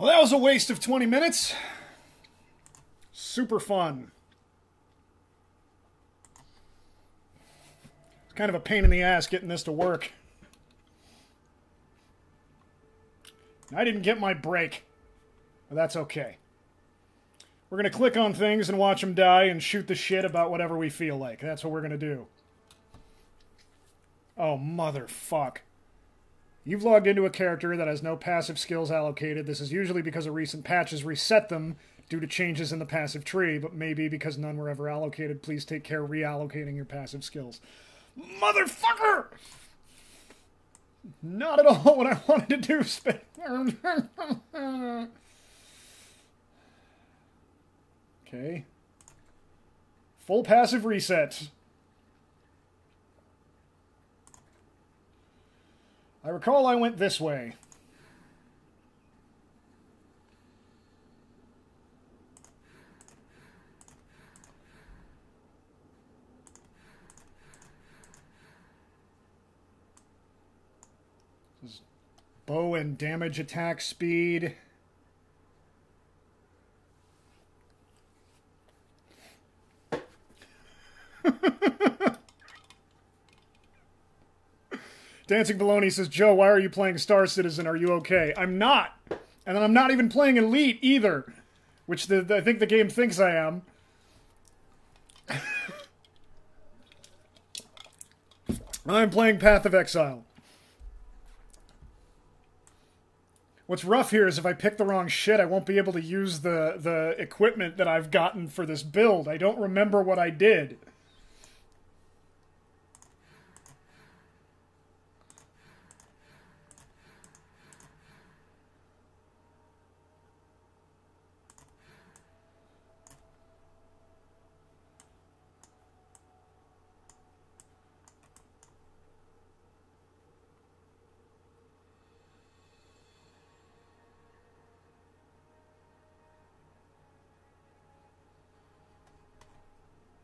Well, that was a waste of 20 minutes. Super fun. It's kind of a pain in the ass getting this to work. I didn't get my break. But that's okay. We're going to click on things and watch them die and shoot the shit about whatever we feel like. That's what we're going to do. Oh, motherfuck. You've logged into a character that has no passive skills allocated. This is usually because a recent patch has reset them due to changes in the passive tree, but maybe because none were ever allocated. Please take care reallocating your passive skills. Motherfucker! Not at all what I wanted to do. Okay. Full passive reset. I recall I went this way. This is bow and damage attack speed. Dancing Baloney says, Joe, why are you playing Star Citizen? Are you okay? I'm not. And then I'm not even playing Elite either. Which I think the game thinks I am. I'm playing Path of Exile. What's rough here is if I pick the wrong shit, I won't be able to use the equipment that I've gotten for this build. I don't remember what I did.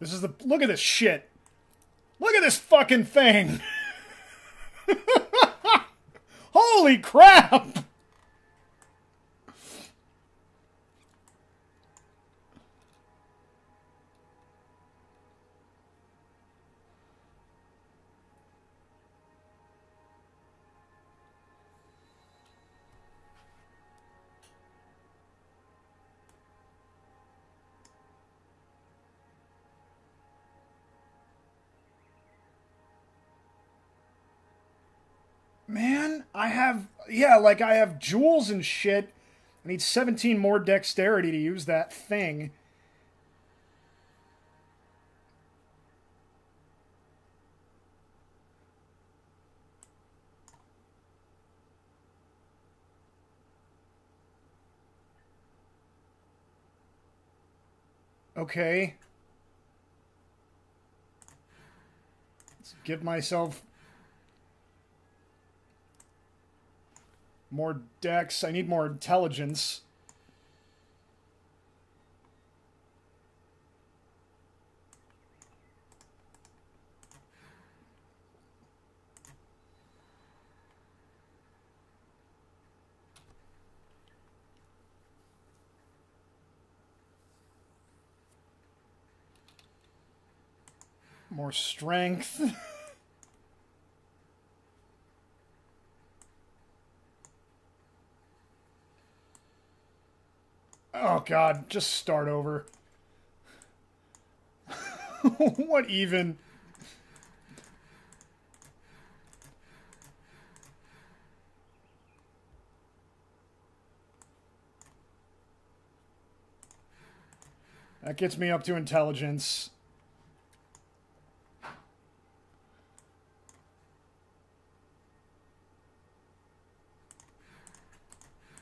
This is the... Look at this shit. Look at this fucking thing. Holy crap. Man, I have... Yeah, like, I have jewels and shit. I need 17 more dexterity to use that thing. Okay. Let's give myself... more dex. I need more intelligence. More strength. Oh god, just start over. What even? That gets me up to intelligence.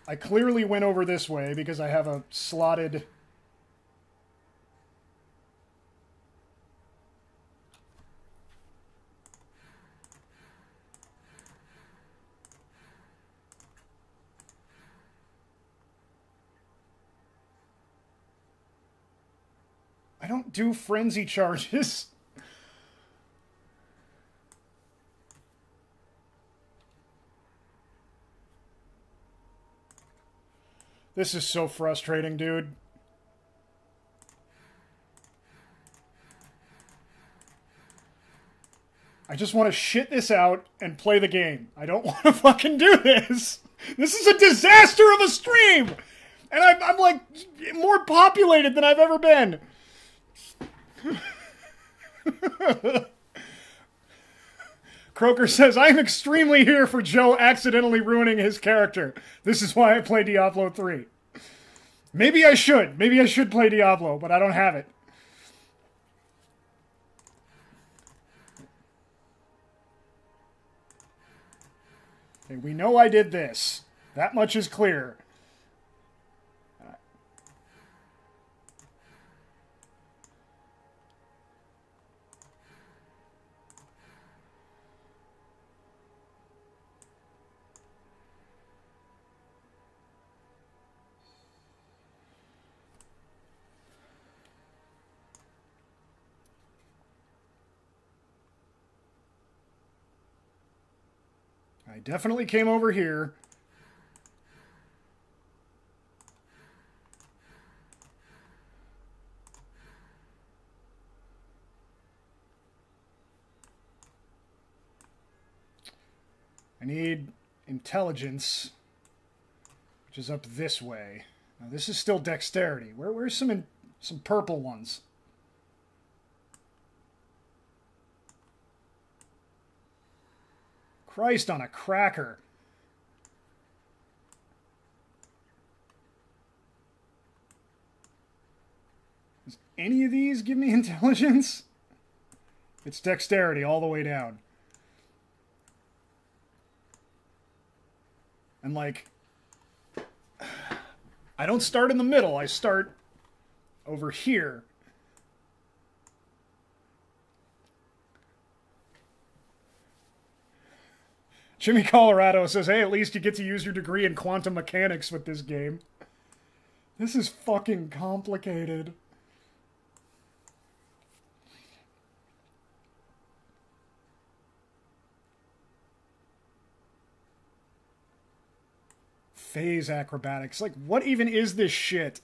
I clearly went over this way because I have a slotted... I don't do frenzy charges. This is so frustrating, dude. I just want to shit this out and play the game. I don't want to fucking do this. This is a disaster of a stream! And I'm like, more populated than I've ever been. Croker says, I am extremely here for Joe accidentally ruining his character. This is why I play Diablo 3. Maybe I should. Maybe I should play Diablo, but I don't have it. Okay, we know I did this. That much is clear. I definitely came over here. I need intelligence, which is up this way. Now this is still dexterity. Where's some purple ones? Christ on a cracker. Does any of these give me intelligence? It's dexterity all the way down. And like, I don't start in the middle, I start over here. Jimmy Colorado says, hey, at least you get to use your degree in quantum mechanics with this game. This is fucking complicated. Phase acrobatics. Like, what even is this shit?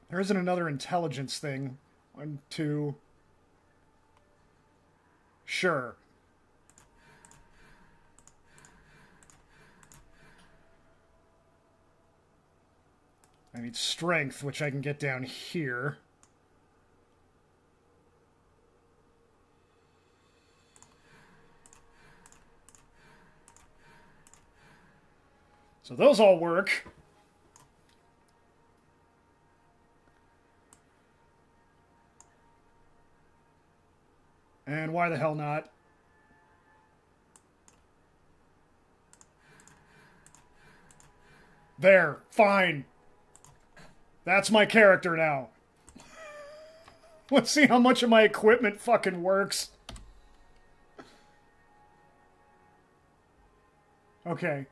There isn't another intelligence thing. 1, 2. Sure. I need strength, which I can get down here. So those all work. And why the hell not? There, fine. That's my character now. Let's see how much of my equipment fucking works. Okay.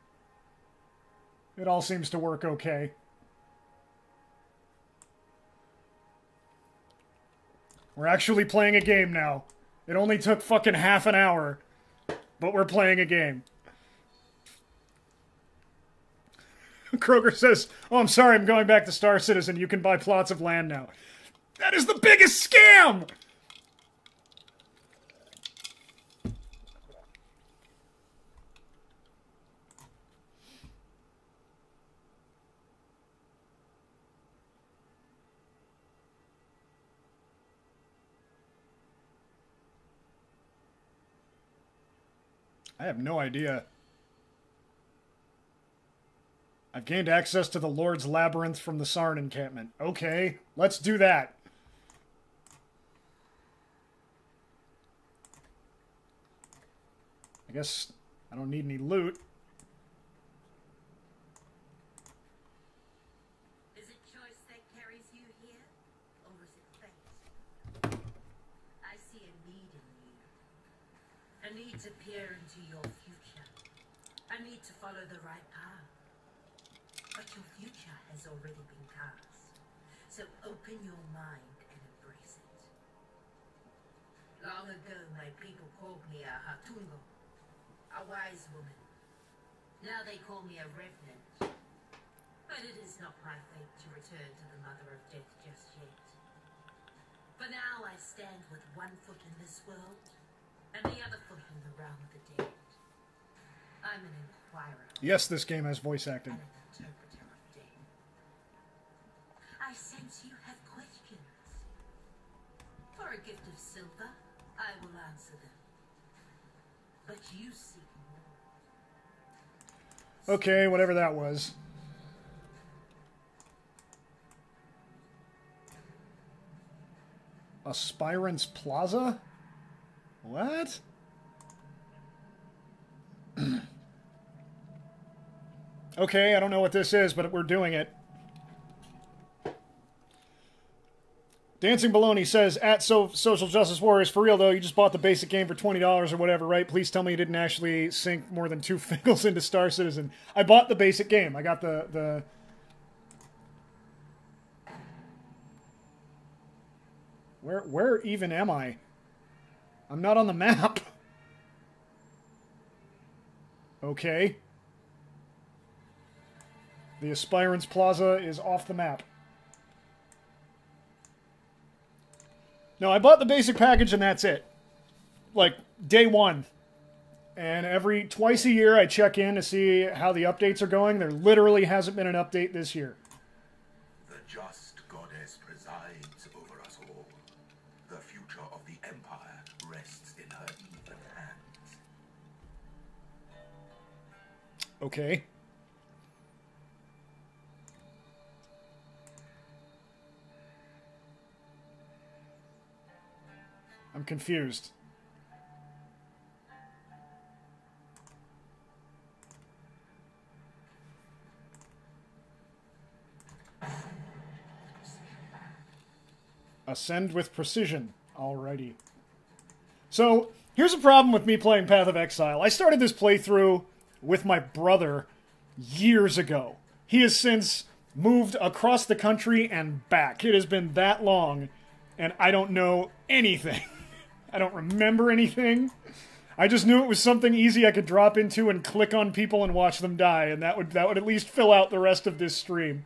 It all seems to work okay. We're actually playing a game now. It only took fucking half an hour, but we're playing a game. Kroger says, oh, I'm sorry, I'm going back to Star Citizen. You can buy plots of land now. That is the biggest scam! I have no idea. I've gained access to the Lord's Labyrinth from the Sarn encampment. Okay, let's do that. I guess I don't need any loot. Is it choice that carries you here, or is it fate? I see a need in you. A need to peer into your future. I need to follow the right path. But your future has already been cast. So open your mind and embrace it. Long ago, my people called me a hatungo, a wise woman. Now they call me a revenant. But it is not my fate to return to the mother of death just yet. For now, I stand with one foot in this world and the other foot in the realm of the dead. I'm an inquirer. Yes, this game has voice acting. And an interpreter of death. I sense you have questions. For a gift of silver, I will answer them. But you seek more. Okay, whatever that was. Aspirants Plaza? What? Okay, I don't know what this is, but we're doing it. Dancing Baloney says, at Social Justice Warriors, for real though, you just bought the basic game for $20 or whatever, right? Please tell me you didn't actually sink more than 2 fiddles into Star Citizen. I bought the basic game. I got the... Where even am I? I'm not on the map. Okay. The Aspirants Plaza is off the map. No, I bought the basic package and that's it. Like, day one. And twice a year I check in to see how the updates are going. There literally hasn't been an update this year. The just goddess presides over us all. The future of the Empire rests in her even hands. Okay. I'm confused. Ascend with precision. Alrighty. So, here's a problem with me playing Path of Exile. I started this playthrough with my brother years ago. He has since moved across the country and back. It has been that long, and I don't know anything. I don't remember anything. I just knew it was something easy I could drop into and click on people and watch them die, and that would at least fill out the rest of this stream.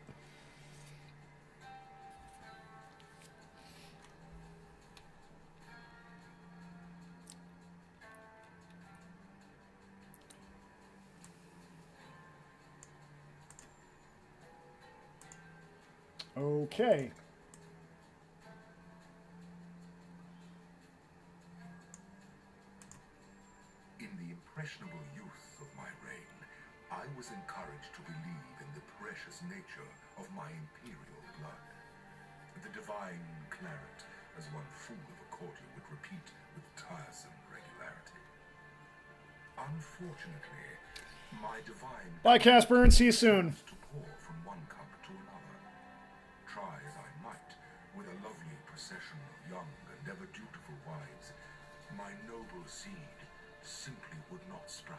Okay. In the impressionable youth of my reign, I was encouraged to believe in the precious nature of my imperial blood. The divine claret, as one fool of a courtier would repeat with tiresome regularity. Unfortunately, my divine... Bye, Casper, and see you soon. ...to pour from one cup to another. Try as I might, with a lovely procession of young and ever dutiful wives, my noble seed simply would not sprout.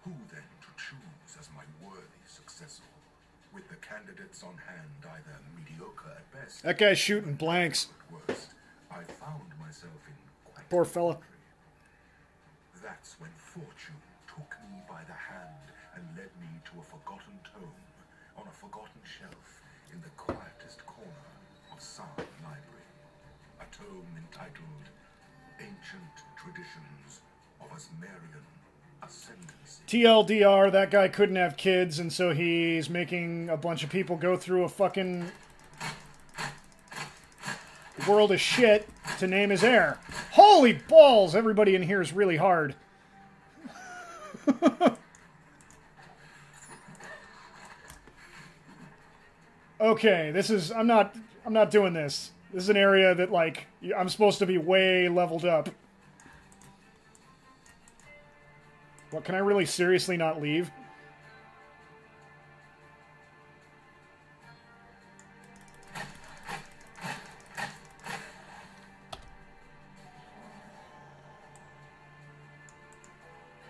Who then to choose as my worthy successor? With the candidates on hand either mediocre at best... That guy's shooting blanks. At worst, I found myself in quite... Poor fella. That's when fortune took me by the hand and led me to a forgotten tome on a forgotten shelf in the quietest corner of Sard Library. A tome entitled Ancient Traditions of Asmerian Ascendancy. TLDR, that guy couldn't have kids, and so he's making a bunch of people go through a fucking world of shit to name his heir. Holy balls! Everybody in here is really hard. Okay, this is... I'm not doing this. This is an area that, like, I'm supposed to be way leveled up. What, can I really seriously not leave?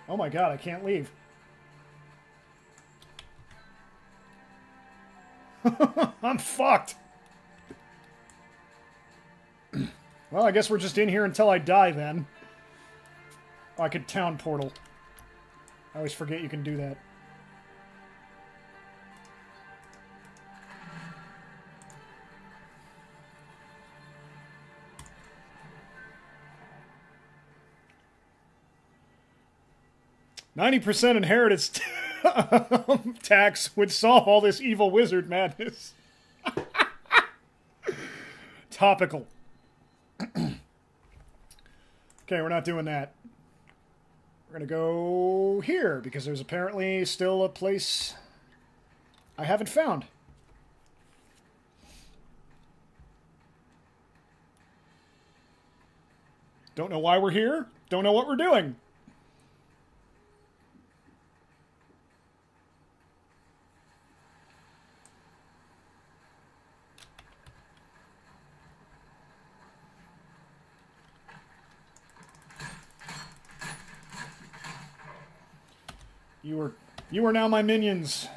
Oh my god, I can't leave. I'm fucked. Well, I guess we're just in here until I die, then. Oh, I could town portal. I always forget you can do that. %90 inheritance tax would solve all this evil wizard madness. Topical. Okay, we're not doing that. We're going to go here, because there's apparently still a place I haven't found. Don't know why we're here. Don't know what we're doing. You are now my minions.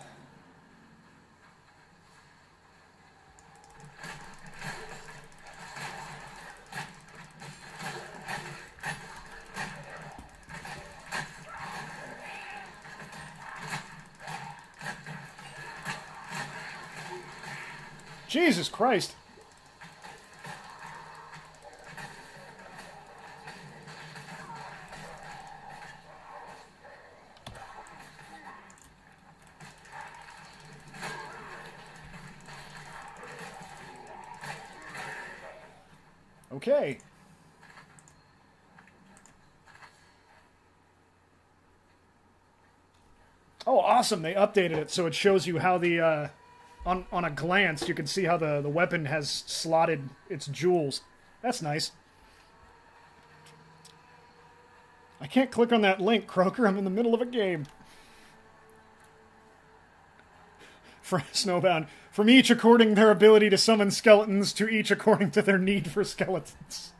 Jesus Christ. Okay. Oh, awesome. They updated it so it shows you how the, on a glance, you can see how the weapon has slotted its jewels. That's nice. I can't click on that link, Croaker. I'm in the middle of a game. For Snowbound. From each according their ability to summon skeletons, to each according to their need for skeletons.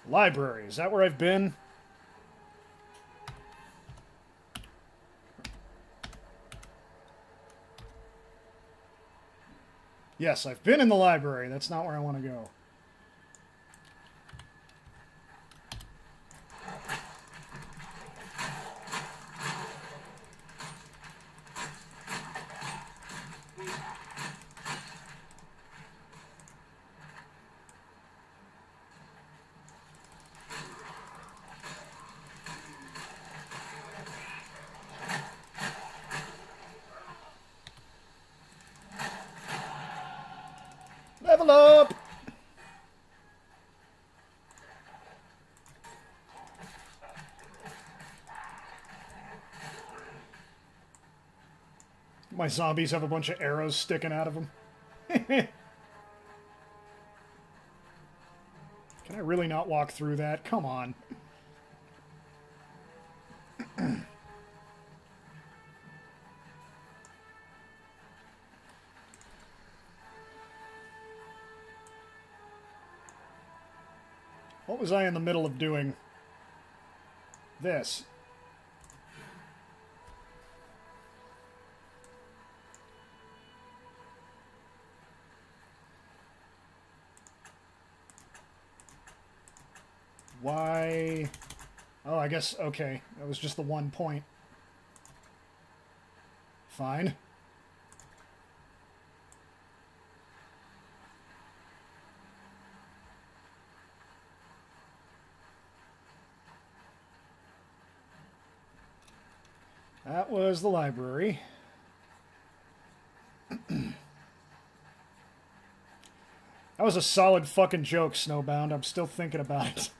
Library. Is that where I've been? Yes, I've been in the library. That's not where I want to go. Level up! My zombies have a bunch of arrows sticking out of them. Can I really not walk through that? Come on. What was I in the middle of doing? This. Why? Oh, I guess, okay. That was just the one point. Fine. That was the library. That was a solid fucking joke, Snowbound. I'm still thinking about it.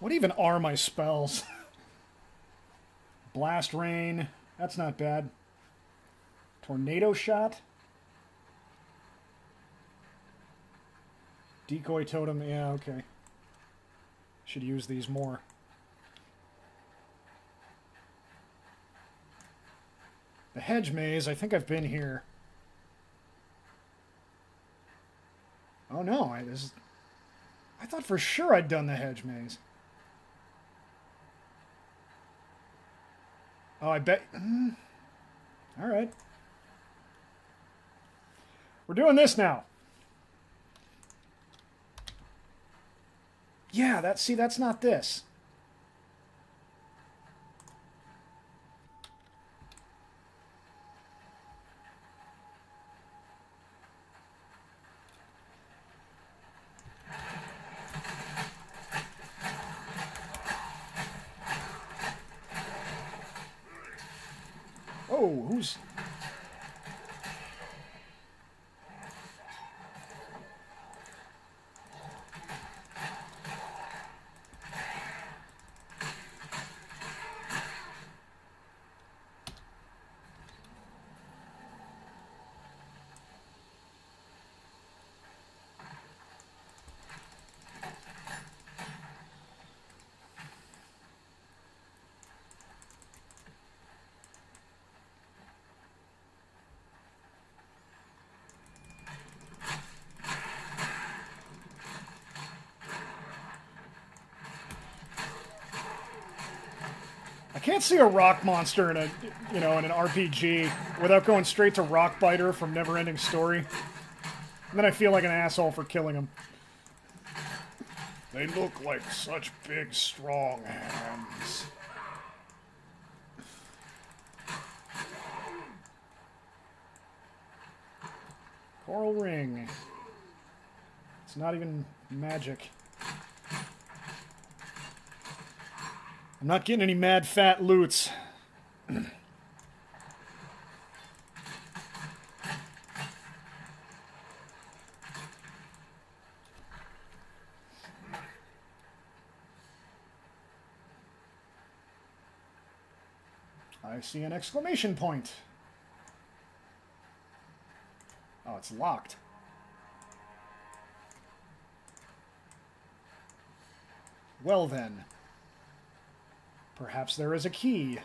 What even are my spells? Blast Rain. That's not bad. Tornado Shot. Decoy Totem. Yeah, okay. Should use these more. The Hedge Maze. I think I've been here. Oh no, I thought for sure I'd done the Hedge Maze. Oh, I bet... Alright. We're doing this now. Yeah, that's not this. Oh, who's... I can't see a rock monster in a, in an RPG without going straight to Rock Biter from Neverending Story. And then I feel like an asshole for killing him. They look like such big, strong hands. Coral Ring. It's not even magic. I'm not getting any mad fat loots. I see an exclamation point. Oh, it's locked. Well then. Perhaps there is a key.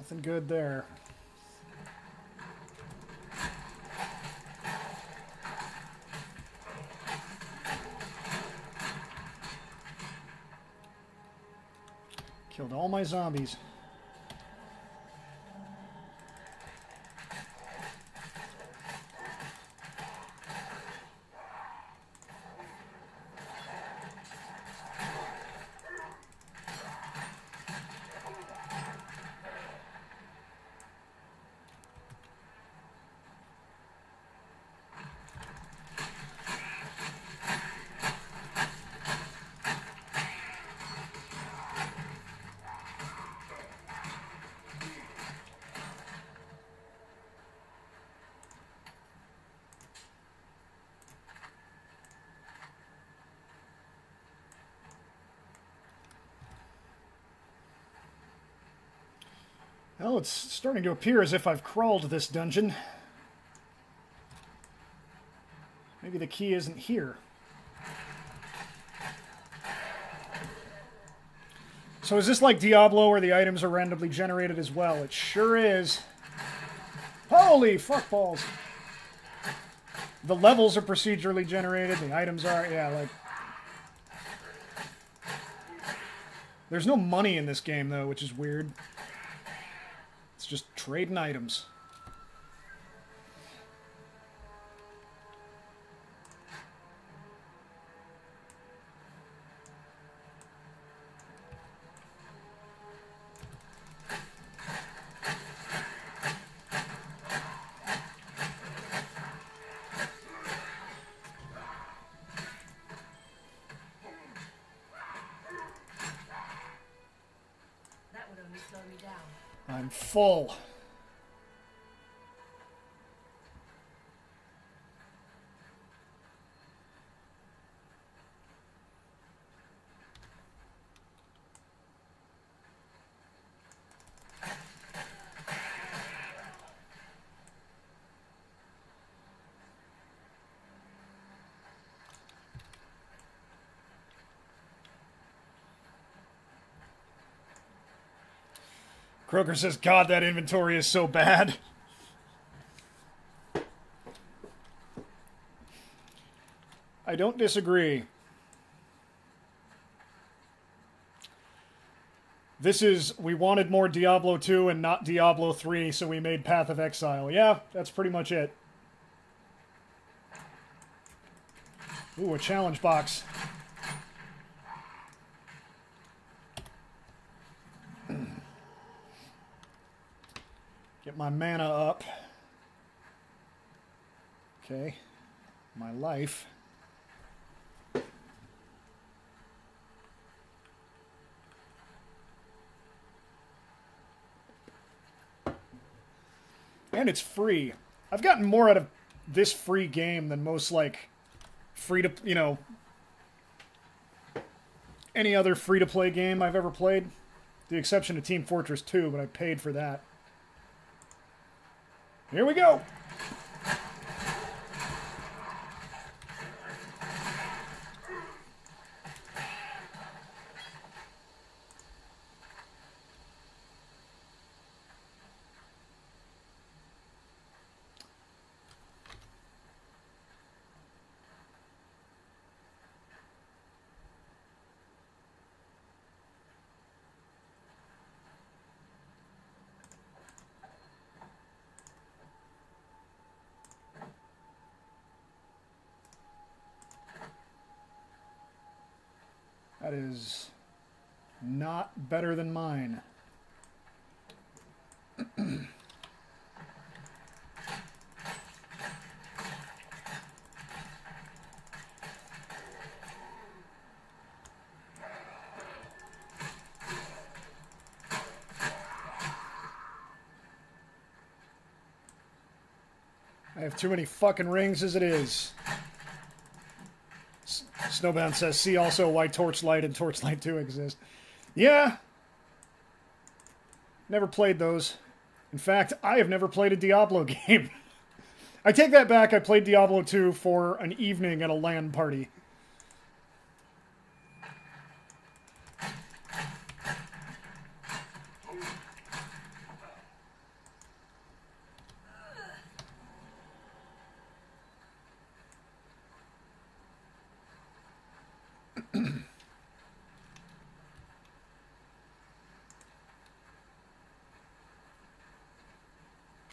Nothing good there. Killed all my zombies. Well, it's starting to appear as if I've crawled this dungeon. Maybe the key isn't here. So is this like Diablo where the items are randomly generated as well? It sure is. Holy fuckballs! The levels are procedurally generated, the items are, yeah, like... There's no money in this game, though, which is weird. It's just trading items. full. Kroger says, God, that inventory is so bad. I don't disagree. We wanted more Diablo 2 and not Diablo 3, so we made Path of Exile. Yeah, that's pretty much it. Ooh, a challenge box. Get my mana up. Okay. My life. And it's free. I've gotten more out of this free game than most, like, any other free-to-play game I've ever played. The exception of Team Fortress 2, but I paid for that. Here we go! That is not better than mine. I have too many fucking rings as it is. Snowbound says, see also why Torchlight and Torchlight 2 exist. Yeah. Never played those. In fact, I have never played a Diablo game. I take that back. I played Diablo 2 for an evening at a LAN party.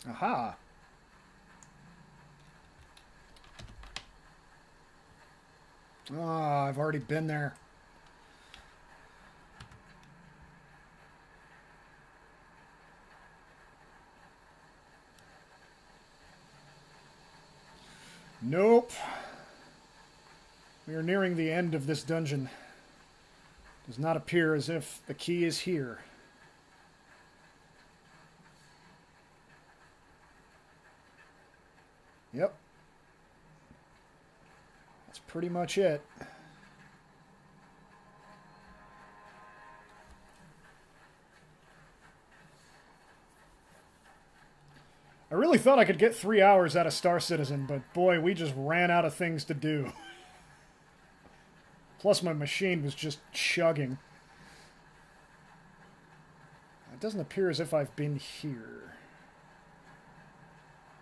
Aha. Ah, I've already been there. Nope. We are nearing the end of this dungeon. Does not appear as if the key is here. Yep. That's pretty much it. I really thought I could get 3 hours out of Star Citizen, but boy, we just ran out of things to do. Plus my machine was just chugging. It doesn't appear as if I've been here.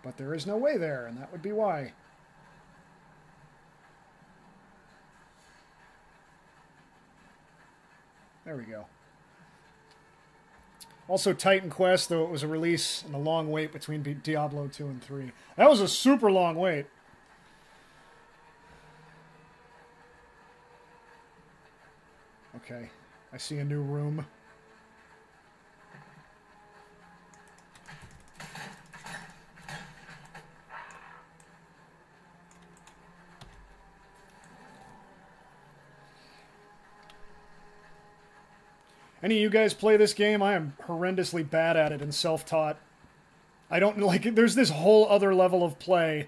But there is no way there, and that would be why. There we go. Also Titan Quest, though it was a release and a long wait between Diablo 2 and 3. That was a super long wait. Okay, I see a new room. Any of you guys play this game? I am horrendously bad at it and self-taught. I don't, like, there's this whole other level of play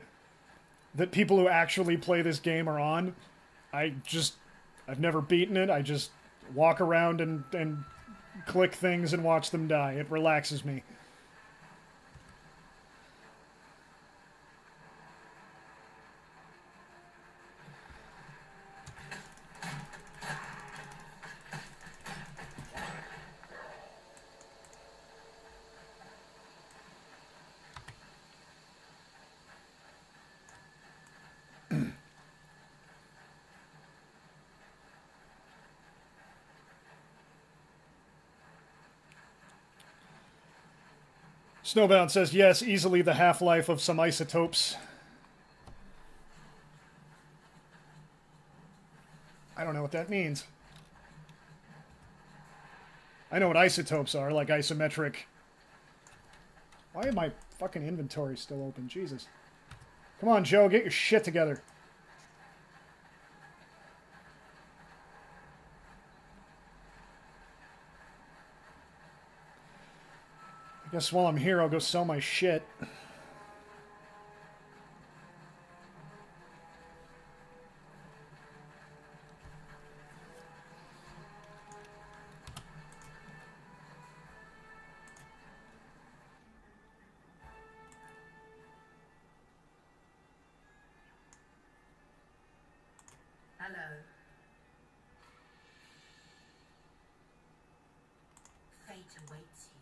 that people who actually play this game are on. I've never beaten it. I just walk around and click things and watch them die. It relaxes me. Snowbound says, yes, easily the half-life of some isotopes. I don't know what that means. I know what isotopes are, like isometric. Why is my fucking inventory still open? Jesus. Come on, Joe, get your shit together. I guess while I'm here, I'll go sell my shit. Hello. Fate awaits you.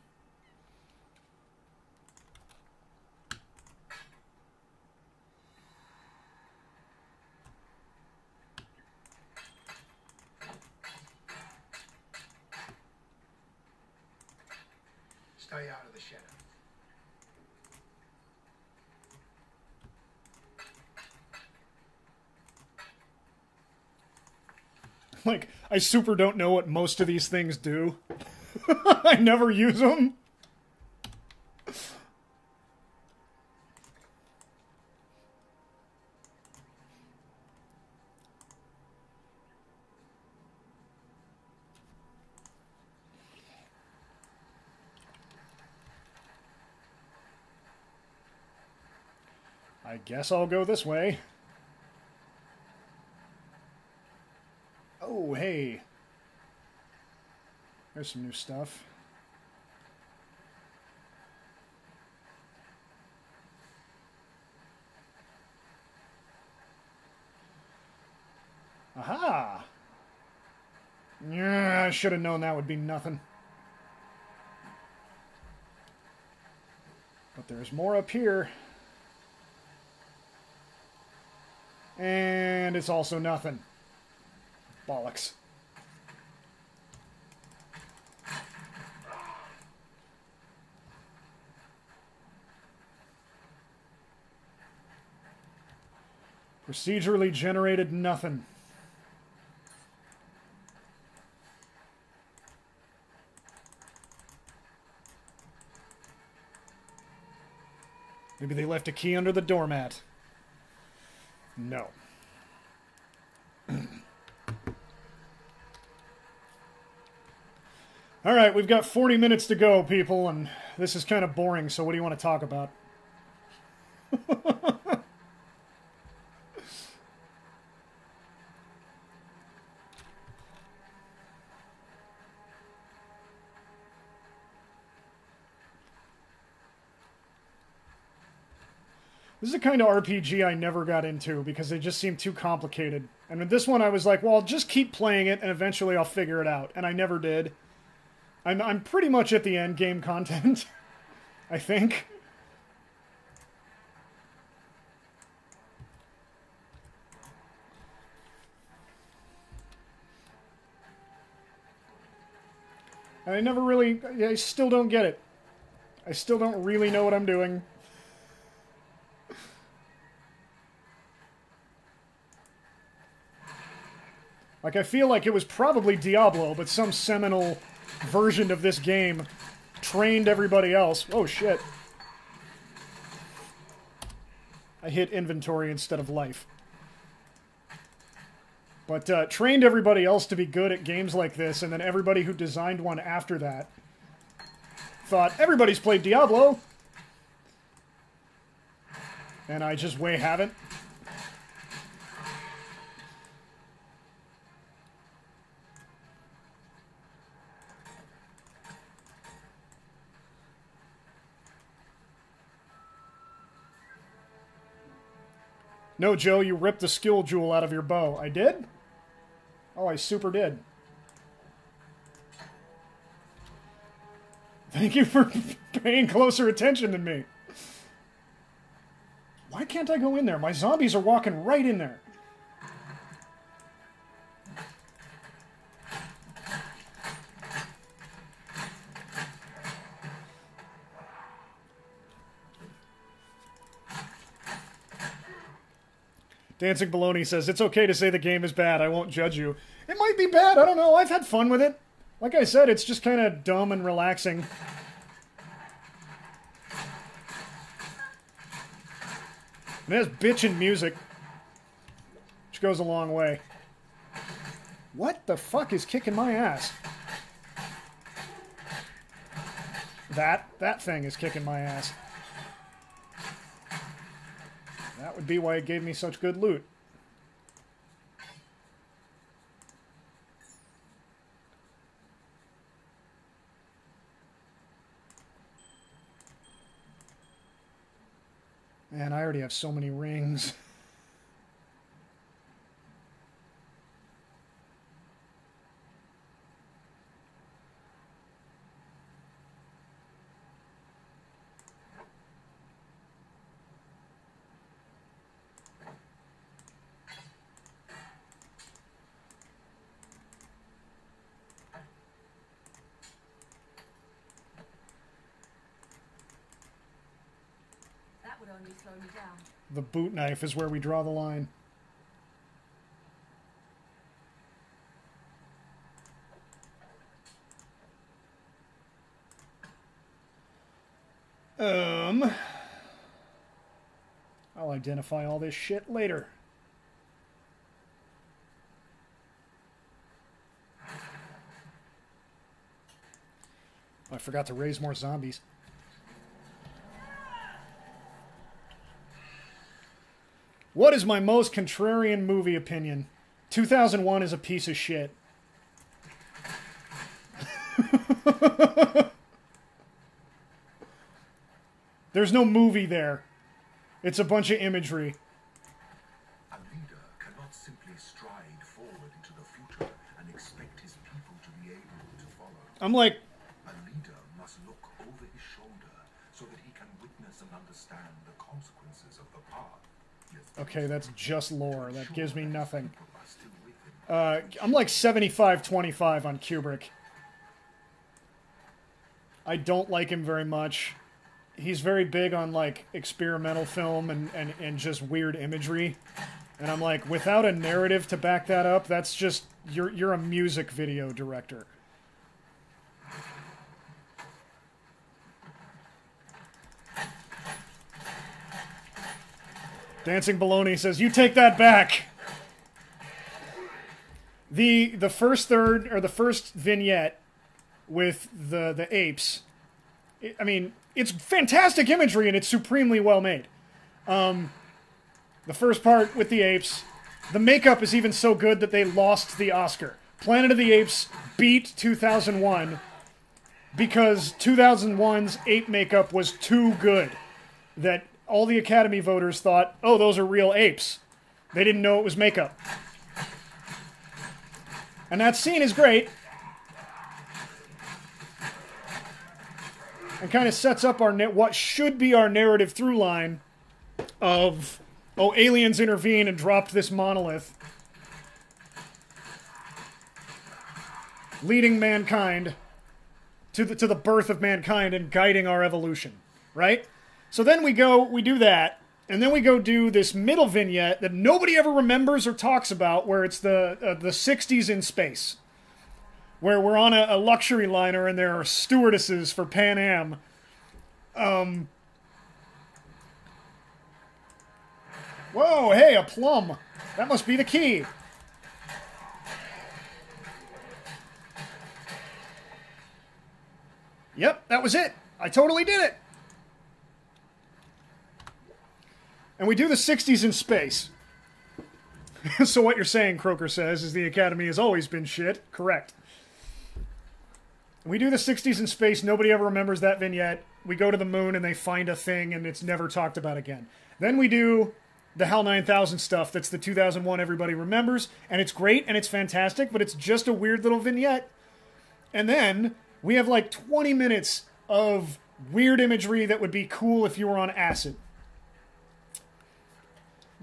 Stay out of the shadow. Like, I super don't know what most of these things do. I never use them. I guess I'll go this way. Oh, hey. There's some new stuff. Aha! Yeah, I should have known that would be nothing. But there's more up here. And it's also nothing. Bollocks. Procedurally generated nothing. Maybe they left a key under the doormat. No. Alright, we've got 40 minutes to go, people, and this is kind of boring, so what do you want to talk about? This is the kind of RPG I never got into because they just seemed too complicated. And with this one I was like, well, I'll just keep playing it and eventually I'll figure it out. And I never did. I'm pretty much at the end game content, I think. And I never really, I still don't get it. I still don't really know what I'm doing. Like, I feel like it was probably Diablo, but some seminal version of this game trained everybody else. Oh, shit. I hit inventory instead of life. But trained everybody else to be good at games like this, and then everybody who designed one after that thought, everybody's played Diablo! And I just way haven't. No, Joe, you ripped the skill jewel out of your bow. I did? Oh, I super did. Thank you for paying closer attention than me. Why can't I go in there? My zombies are walking right in there. Dancing Baloney says, it's okay to say the game is bad. I won't judge you. It might be bad. I don't know. I've had fun with it. Like I said, it's just kind of dumb and relaxing. And it has bitchin' music, which goes a long way. What the fuck is kicking my ass? That thing is kicking my ass. That would be why it gave me such good loot. Man, I already have so many rings. Only slow me down. The boot knife is where we draw the line. I'll identify all this shit later. I forgot to raise more zombies. What is my most contrarian movie opinion? 2001 is a piece of shit. There's no movie there. It's a bunch of imagery. A leader cannot simply stride forward into the future and expect his people to be able to follow. I'm like... A leader must look over his shoulder so that he can witness and understand the consequences of the path. Okay, that's just lore. That gives me nothing. I'm like 75-25 on Kubrick. I don't like him very much. He's very big on, like, experimental film and just weird imagery. And I'm like, without a narrative to back that up, that's just... You're a music video director. Dancing Baloney says, you take that back! The first third, or the first vignette with the apes, I mean, it's fantastic imagery and it's supremely well made. The first part with the apes, the makeup is even so good that they lost the Oscar. Planet of the Apes beat 2001 because 2001's ape makeup was too good. That all the Academy voters thought, oh, those are real apes. They didn't know it was makeup. And that scene is great. And kind of sets up our what should be our narrative through line of, oh, aliens intervene and dropped this monolith, leading mankind to the birth of mankind and guiding our evolution, right? So then we do that, and then we go do this middle vignette that nobody ever remembers or talks about, where it's the 60s in space. Where we're on a luxury liner and there are stewardesses for Pan Am. Whoa, hey, a plum. That must be the key. that was it. I totally did it. And we do the 60s in space. So what you're saying, Croker says, is the Academy has always been shit. Correct. We do the 60s in space. Nobody ever remembers that vignette. We go to the moon and they find a thing and it's never talked about again. Then we do the HAL 9000 stuff. That's the 2001 everybody remembers. And it's great and it's fantastic, but it's just a weird little vignette. And then we have like 20 minutes of weird imagery that would be cool if you were on acid.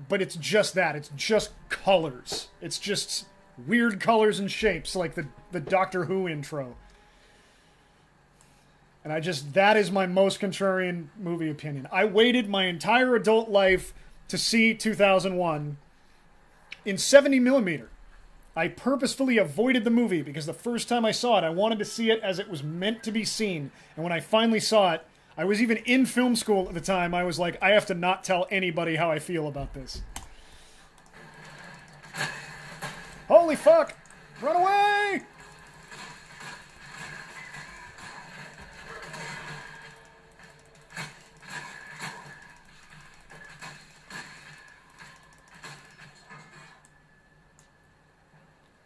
But it's just that. It's just colors. It's just weird colors and shapes, like the Doctor Who intro. And that is my most contrarian movie opinion. I waited my entire adult life to see 2001 in 70mm. I purposefully avoided the movie because the first time I saw it, I wanted to see it as it was meant to be seen. And when I finally saw it, I was even in film school at the time. I was like, I have to not tell anybody how I feel about this. Holy fuck! Run away!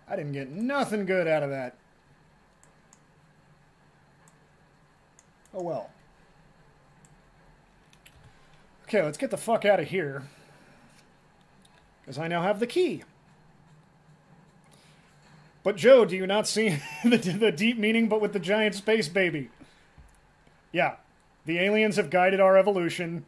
I didn't get nothing good out of that. Oh well. Okay, let's get the fuck out of here. Because I now have the key. But Joe, do you not see the deep meaning but with the giant space baby? Yeah. The aliens have guided our evolution.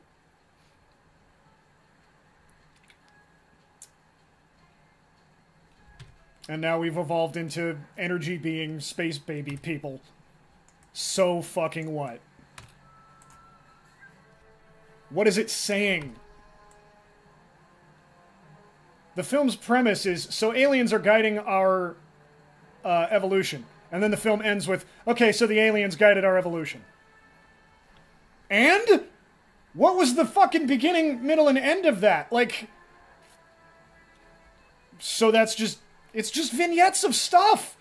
And now we've evolved into energy being space baby people. So fucking what? What is it saying? The film's premise is, so aliens are guiding our evolution. And then the film ends with, okay, so the aliens guided our evolution. And? What was the fucking beginning, middle, and end of that? Like, so that's just, it's just vignettes of stuff.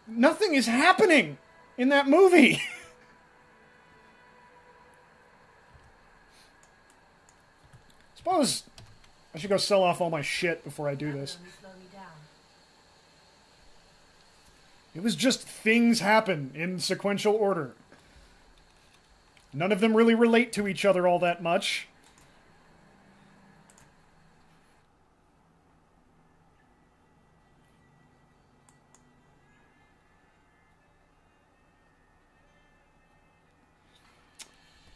Nothing is happening in that movie. Suppose I should go sell off all my shit before I do this. It was just things happen in sequential order. None of them really relate to each other all that much.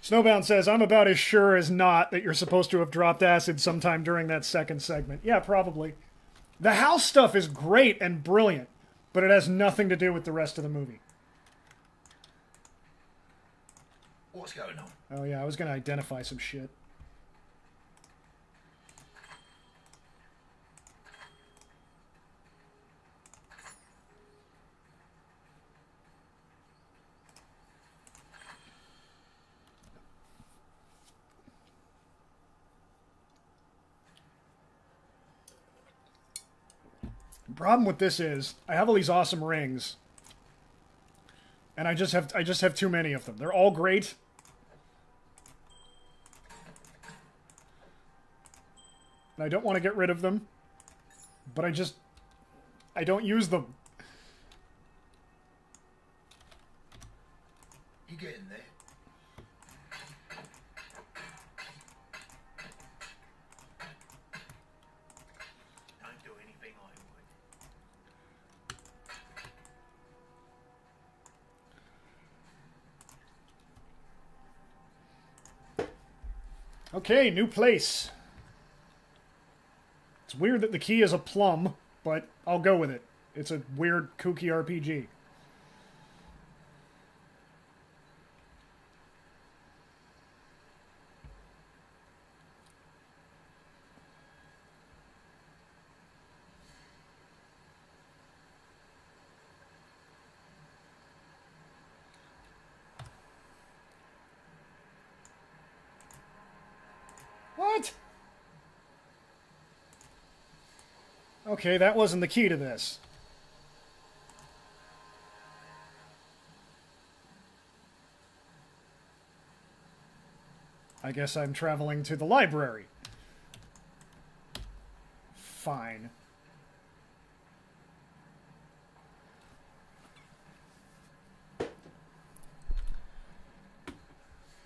Snowbound says, I'm about as sure as not that you're supposed to have dropped acid sometime during that second segment. Yeah, probably. The house stuff is great and brilliant, but it has nothing to do with the rest of the movie. What's going on? Oh yeah, I was going to identify some shit. The problem with this is, I have all these awesome rings, and I just have too many of them. They're all great. And I don't want to get rid of them, but I don't use them. You getting there? Don't do anything I would. Okay, new place. It's weird that the key is a plum, but I'll go with it. It's a weird, kooky RPG. What? Okay, that wasn't the key to this. I guess I'm traveling to the library. Fine.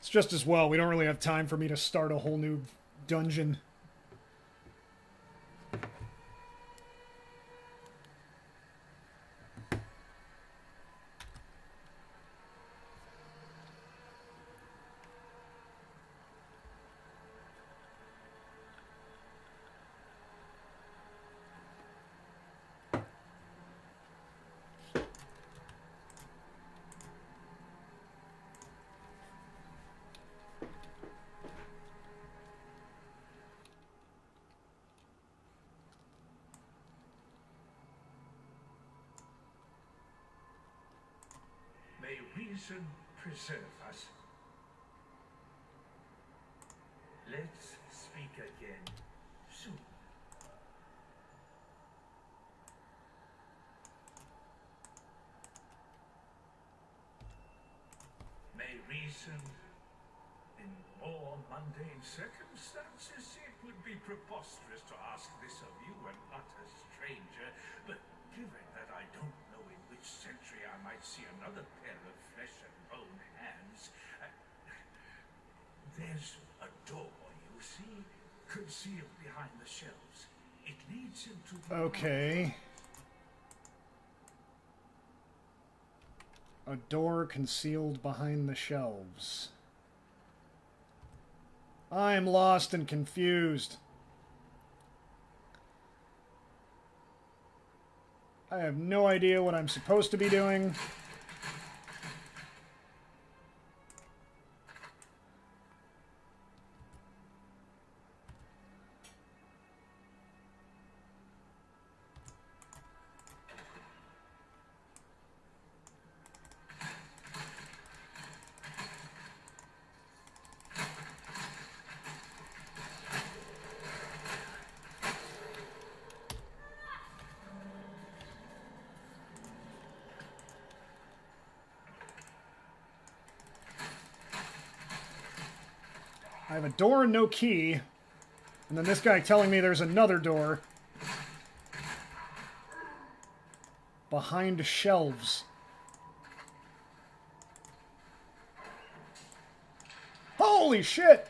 It's just as well. We don't really have time for me to start a whole new dungeon. May reason preserve us. Let's speak again soon. May reason, in more mundane circumstances, it would be preposterous to ask this of you, an utter stranger, but given that I don't know in which century I might see another pair of flesh and bone hands, there's a door, you see, concealed behind the shelves. It leads into the... Okay. A door concealed behind the shelves. I'm lost and confused. I have no idea what I'm supposed to be doing. I have a door and no key. And then this guy telling me there's another door. Behind shelves. Holy shit!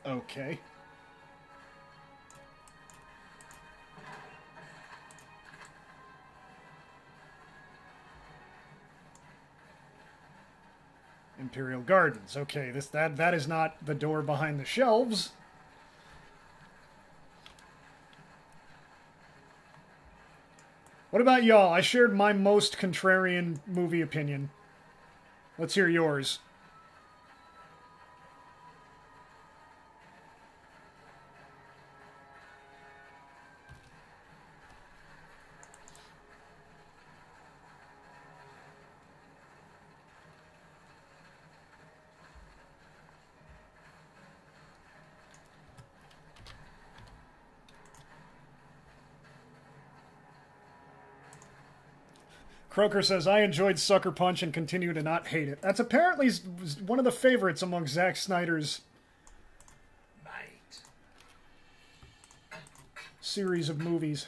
Okay. Imperial Gardens. Okay, that is not the door behind the shelves. What about y'all? I shared my most contrarian movie opinion. Let's hear yours. Croker says, I enjoyed Sucker Punch and continue to not hate it. That's apparently one of the favorites among Zack Snyder's series of movies.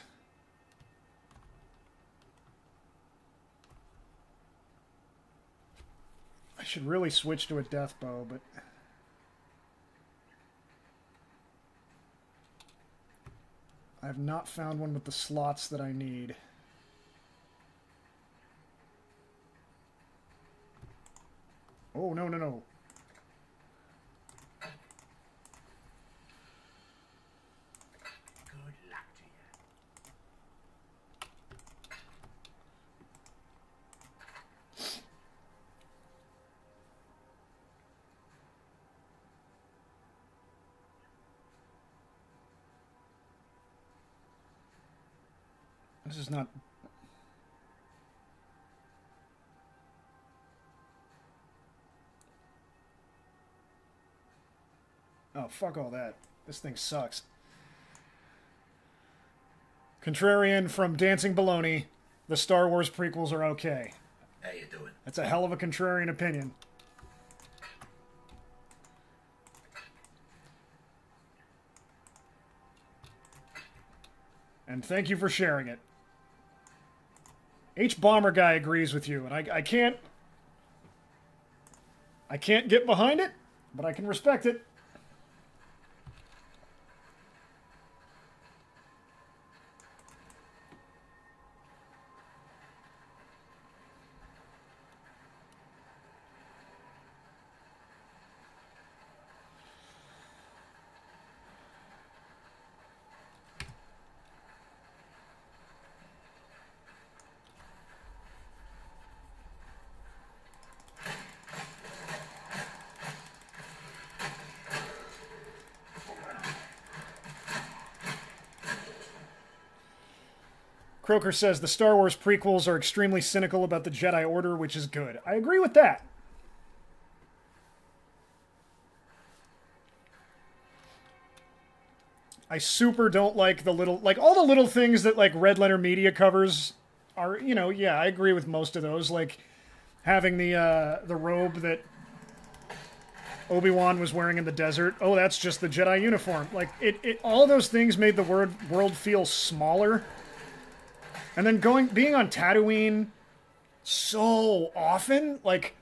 I should really switch to a death bow, but... I have not found one with the slots that I need. Oh, no, no, no. This is not... Oh, fuck all that. This thing sucks. Contrarian from Dancing Baloney. The Star Wars prequels are okay. How you doing? That's a hell of a contrarian opinion. And thank you for sharing it. H Bomber Guy agrees with you, and I can't get behind it, but I can respect it. Croker says the Star Wars prequels are extremely cynical about the Jedi Order, which is good. I agree with that. I super don't like the little... Like, all the little things that, like, Red Letter Media covers are, you know, yeah, I agree with most of those. Like, having the robe that Obi-Wan was wearing in the desert. Oh, that's just the Jedi uniform. Like, all those things made the world feel smaller. And then being on Tatooine so often, like,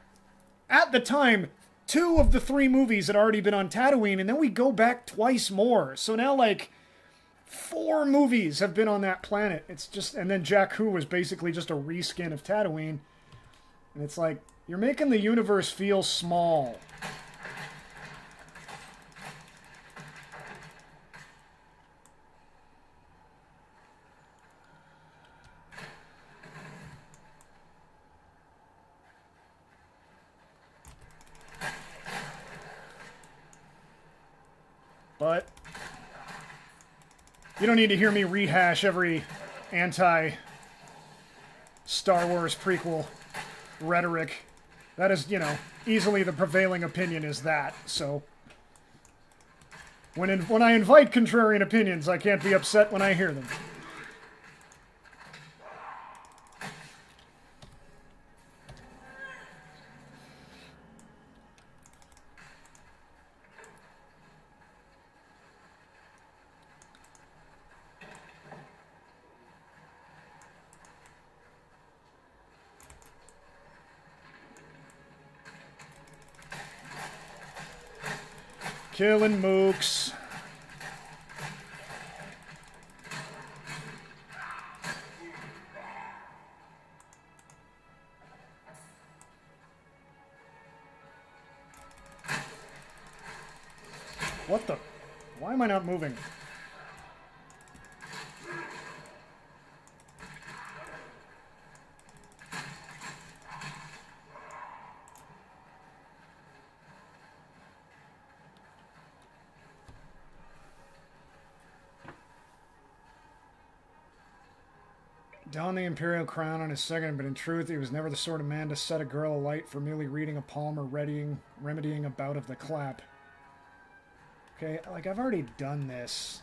at the time, 2 of the 3 movies had already been on Tatooine, and then we go back twice more. So now, like, 4 movies have been on that planet. It's just, and then Jakku was basically just a reskin of Tatooine. And it's like, you're making the universe feel small. But you don't need to hear me rehash every anti-Star Wars prequel rhetoric. That is, you know, easily the prevailing opinion is that. So when I invite contrarian opinions, I can't be upset when I hear them. Killing mooks. What the? Why am I not moving? Don the Imperial crown on his second, but in truth, he was never the sort of man to set a girl alight for merely reading a palm or remedying a bout of the clap. Okay, like, I've already done this.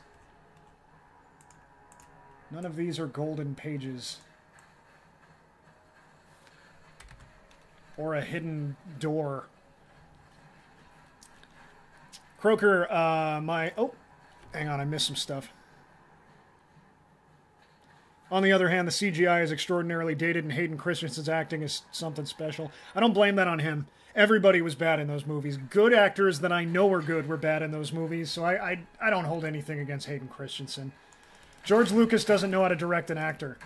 None of these are golden pages. Or a hidden door. Croker, oh, hang on, I missed some stuff. On the other hand, the CGI is extraordinarily dated, and Hayden Christensen's acting is something special. I don't blame that on him. Everybody was bad in those movies. Good actors that I know are good were bad in those movies, so I don't hold anything against Hayden Christensen. George Lucas doesn't know how to direct an actor.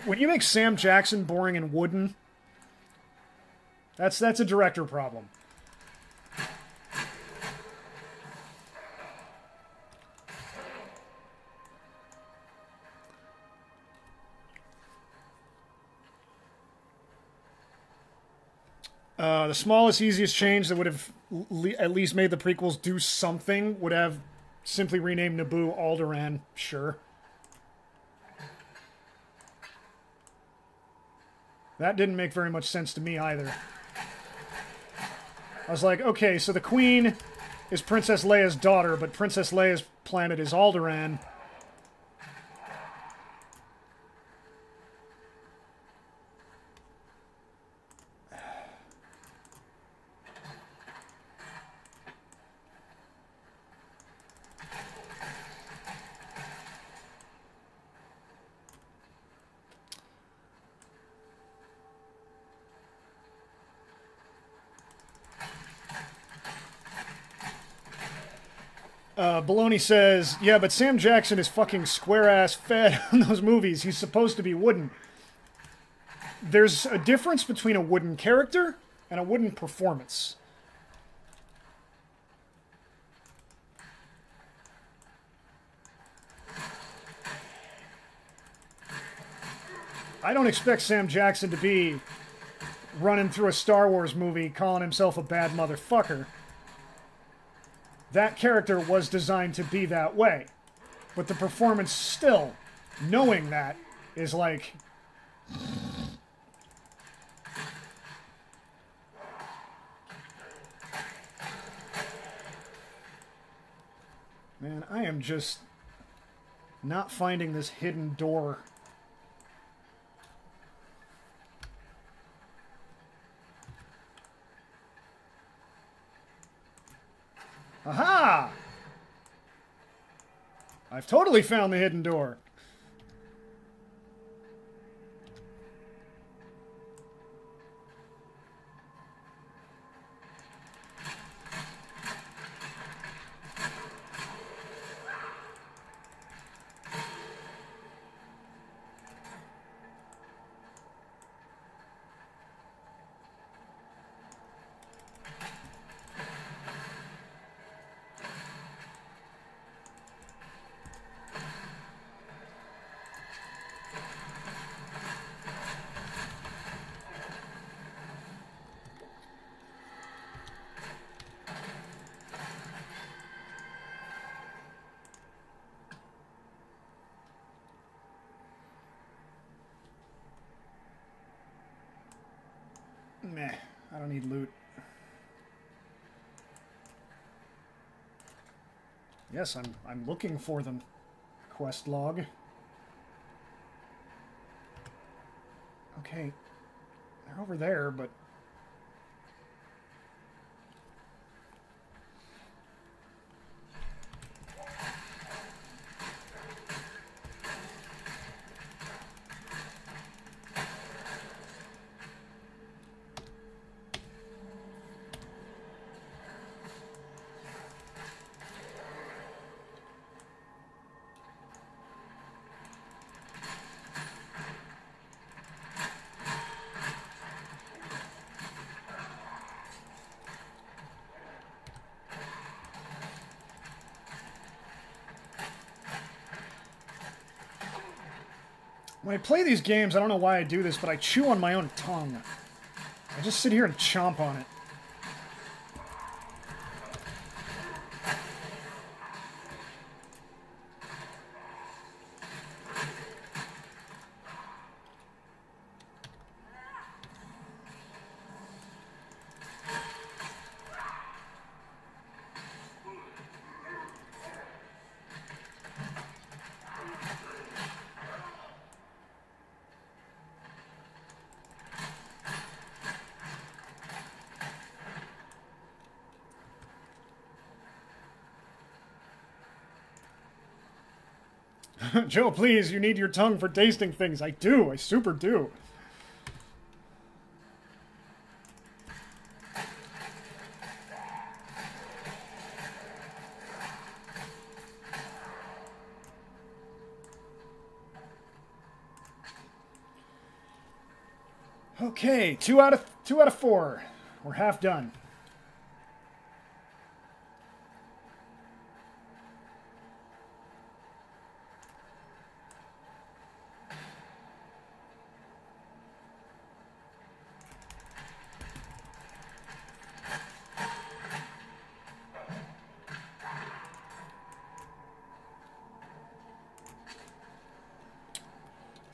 When you make Sam Jackson boring and wooden, that's a director problem. The smallest, easiest change that would have at least made the prequels do something would have simply renamed Naboo Alderaan, sure. That didn't make very much sense to me either. I was like, okay, so the Queen is Princess Leia's daughter, but Princess Leia's planet is Alderaan. Baloney says, yeah, but Sam Jackson is fucking square-ass fed in those movies. He's supposed to be wooden. There's a difference between a wooden character and a wooden performance. I don't expect Sam Jackson to be running through a Star Wars movie calling himself a bad motherfucker. That character was designed to be that way. But the performance still, knowing that, is like... Man, I am just not finding this hidden door. Aha! I've totally found the hidden door. Meh, I don't need loot. Yes, I'm looking for them. Quest log. Okay. They're over there, but... When I play these games, I don't know why I do this, but I chew on my own tongue. I just sit here and chomp on it. Joe, please, you need your tongue for tasting things. I do. I super do. Okay, two out of 4. We're half done.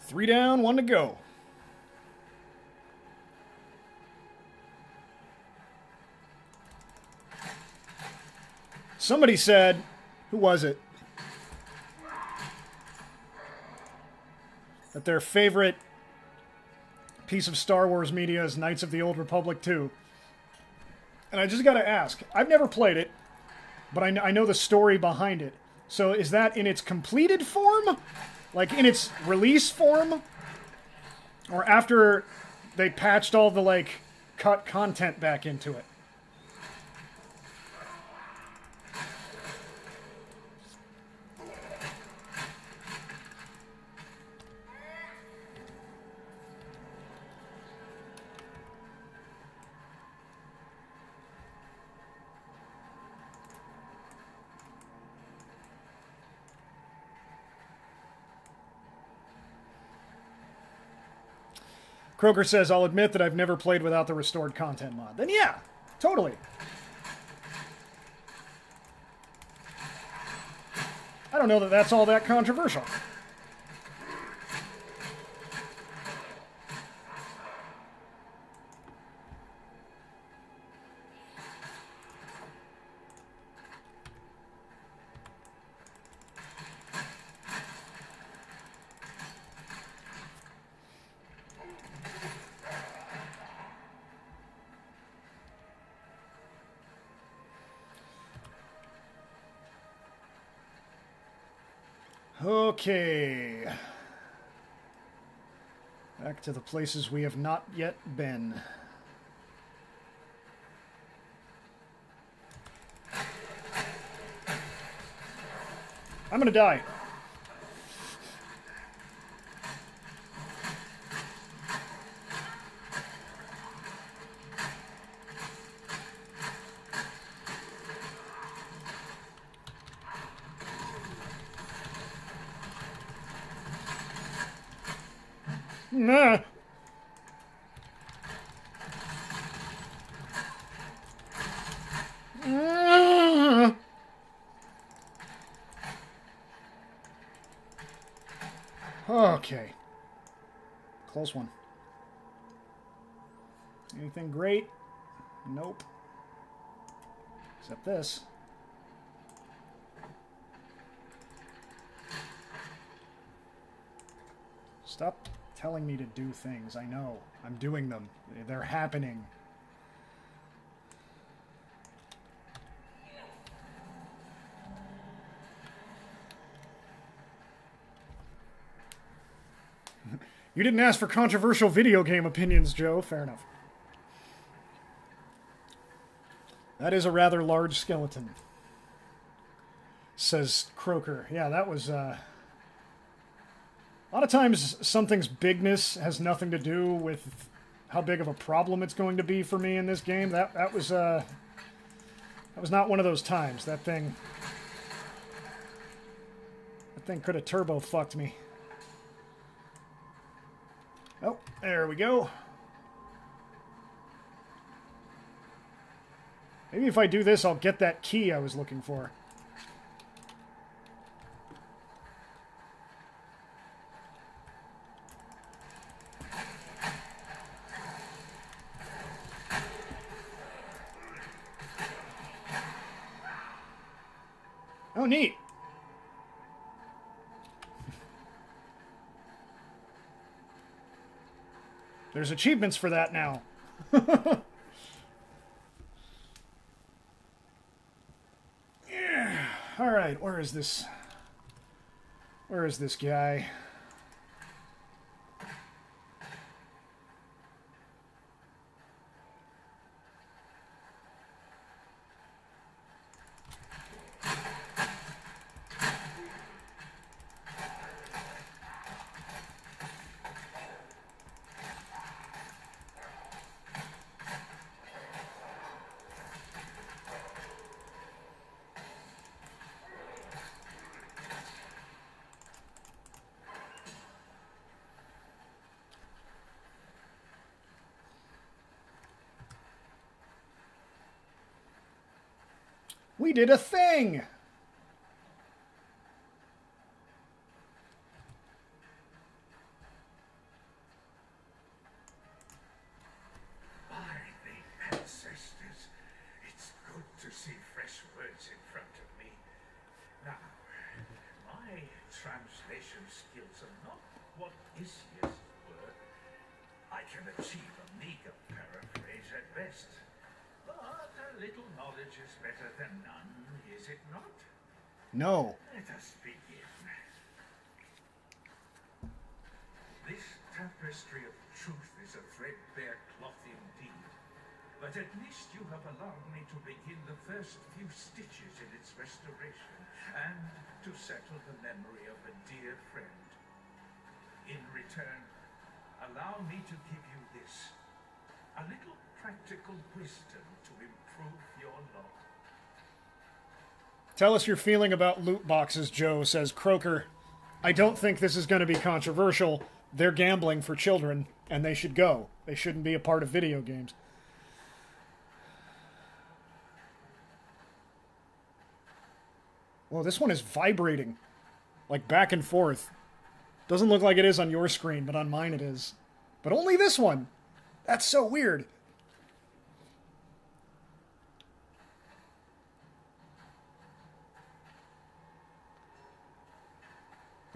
Three down, 1 to go. Somebody said, who was it? That their favorite piece of Star Wars media is Knights of the Old Republic 2. And I just gotta ask, I've never played it, but I know the story behind it. So is that in its completed form? Like in its release form? Or after they patched all the, like, cut content back into it? Kroger says, I'll admit that I've never played without the restored content mod. Then yeah, totally. I don't know that that's all that controversial. Okay. Back to the places we have not yet been. I'm gonna die. Nah. Okay. Close one. Anything great? Nope. Except this. Stop telling me to do things. I know. I'm doing them. They're happening. You didn't ask for controversial video game opinions, Joe. Fair enough. That is a rather large skeleton, says Croker. Yeah, that was... A lot of times, something's bigness has nothing to do with how big of a problem it's going to be for me in this game. That was not one of those times. That thing could have turbo fucked me. Oh, there we go. Maybe if I do this, I'll get that key I was looking for. Oh, neat. There's achievements for that now. Yeah. All right, where is this? Where is this guy? We did a thing! My ancestors, it's good to see fresh words in front can achieve a meager paraphrase at best. But a little knowledge is better than none, is it not? No. Let us begin. This tapestry of truth is a threadbare cloth indeed, but at least you have allowed me to begin the first few stitches in its restoration, and to settle the memory of a dear friend. In return, allow me to give you this, a little practical wisdom to improve your lot. Tell us your feeling about loot boxes, Joe, says Croker. I don't think this is going to be controversial. They're gambling for children, and they should go. They shouldn't be a part of video games. Whoa, this one is vibrating. Like back and forth. Doesn't look like it is on your screen, but on mine it is. But only this one. That's so weird.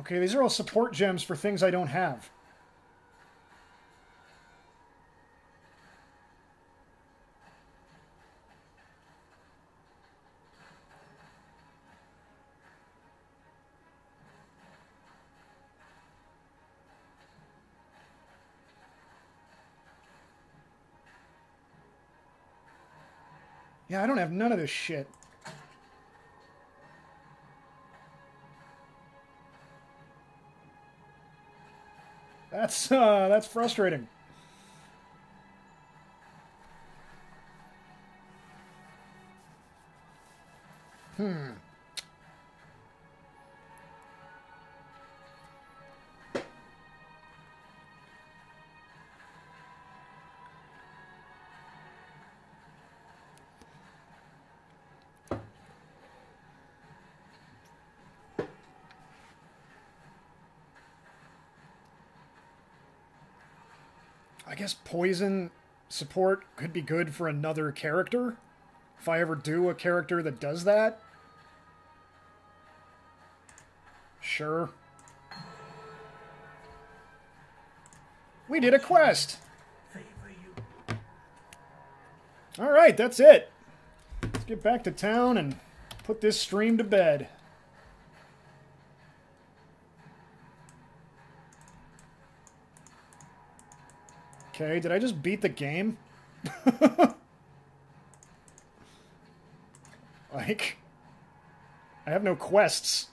Okay, these are all support gems for things I don't have. Yeah, I don't have none of this shit. That's frustrating. I guess poison support could be good for another character. If I ever do a character that does that. Sure. We did a quest! Alright, that's it. Let's get back to town and put this stream to bed. Okay, did I just beat the game? Like, I have no quests.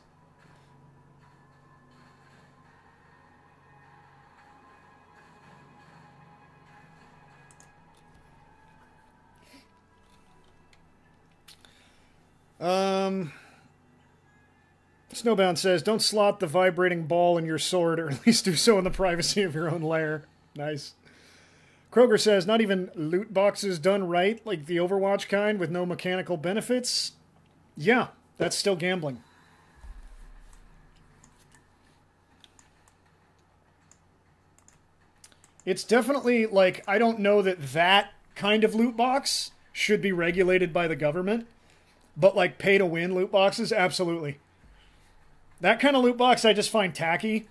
Snowbound says, don't slot the vibrating ball in your sword, or at least do so in the privacy of your own lair. Nice. Kroger says, not even loot boxes done right, like the Overwatch kind, with no mechanical benefits? Yeah, that's still gambling. It's definitely, like, I don't know that that kind of loot box should be regulated by the government, but, like, pay-to-win loot boxes, absolutely. That kind of loot box I just find tacky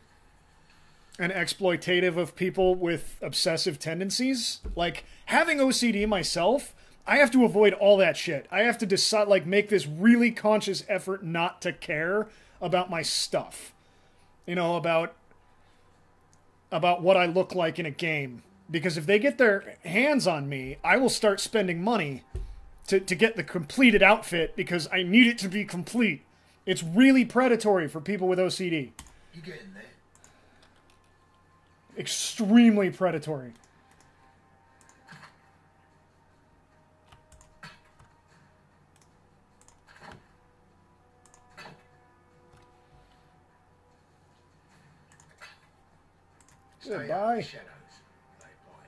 and exploitative of people with obsessive tendencies. Like, having OCD myself, I have to avoid all that shit. I have to decide, like, make this really conscious effort not to care about my stuff. You know, about what I look like in a game. Because if they get their hands on me, I will start spending money to get the completed outfit because I need it to be complete. It's really predatory for people with OCD. You getting there? Extremely predatory. Stay out of Goodbye. the shadows, playboy.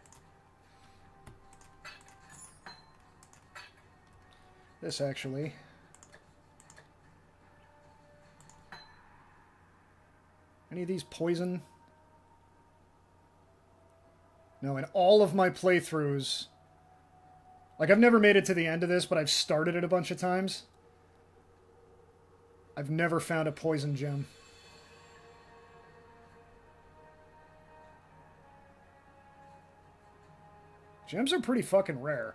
This actually. Any of these poison? No, in all of my playthroughs, like, I've never made it to the end of this, but I've started it a bunch of times. I've never found a poison gem. Gems are pretty fucking rare.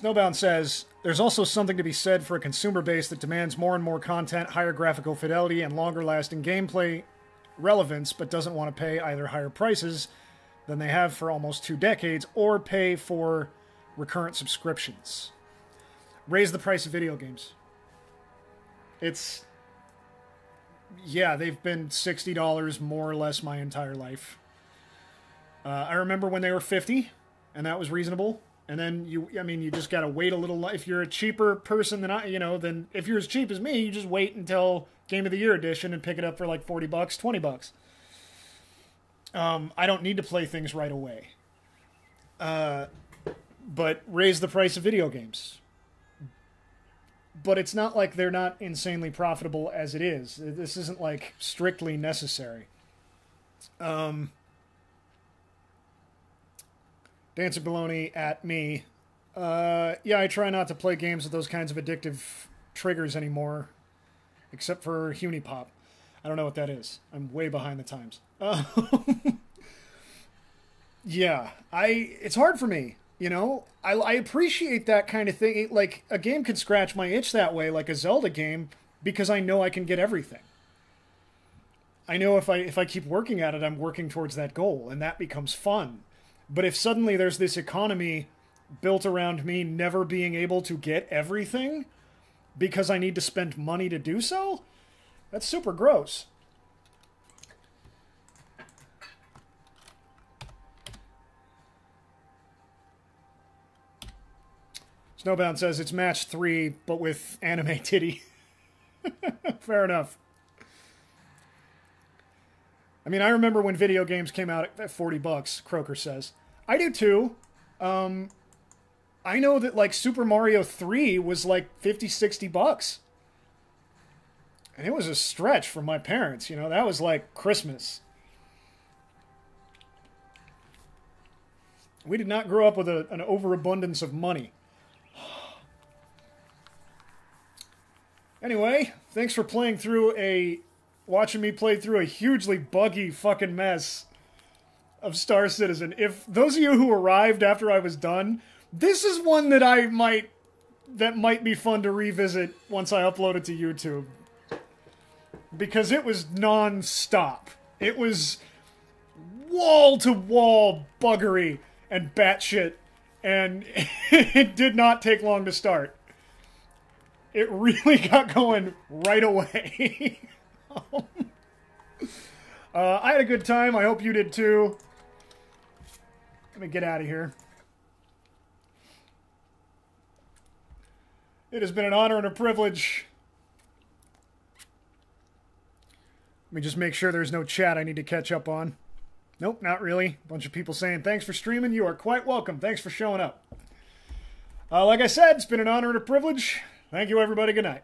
Snowbound says, there's also something to be said for a consumer base that demands more and more content, higher graphical fidelity, and longer-lasting gameplay relevance, but doesn't want to pay either higher prices than they have for almost 2 decades, or pay for recurrent subscriptions. Raise the price of video games. It's... yeah, they've been $60 more or less my entire life. I remember when they were $50, and that was reasonable. And then you just gotta wait a little. If you're a cheaper person than then if you're as cheap as me, you just wait until Game of the Year edition and pick it up for like $40, $20. I don't need to play things right away. But raise the price of video games. But it's not like they're not insanely profitable as it is. This isn't like strictly necessary. Dancer Baloney at me. Yeah, I try not to play games with those kinds of addictive triggers anymore. Except for Hunipop. I don't know what that is. I'm way behind the times. Yeah, it's hard for me, you know? I appreciate that kind of thing. Like, a game can scratch my itch that way, like a Zelda game, because I know I can get everything. I know if I keep working at it, I'm working towards that goal, and that becomes fun. But if suddenly there's this economy built around me never being able to get everything because I need to spend money to do so, that's super gross. Snowbound says it's match 3, but with anime titty. Fair enough. I mean, I remember when video games came out at $40, Croker says. I do too. I know that, like, Super Mario 3 was like $50-$60. And it was a stretch for my parents, you know? That was like Christmas. We did not grow up with an overabundance of money. Anyway, thanks for watching me play through a hugely buggy fucking mess of Star Citizen. If those of you who arrived after I was done, this is one that might be fun to revisit once I upload it to YouTube. Because it was non-stop. It was wall-to-wall buggery and batshit, and it did not take long to start. It really got going right away. I had a good time. I hope you did too. Let me get out of here. It has been an honor and a privilege. Let me just make sure there's no chat I need to catch up on. Nope, not really. A bunch of people saying, thanks for streaming. You are quite welcome. Thanks for showing up. Like I said, it's been an honor and a privilege. Thank you, everybody. Good night.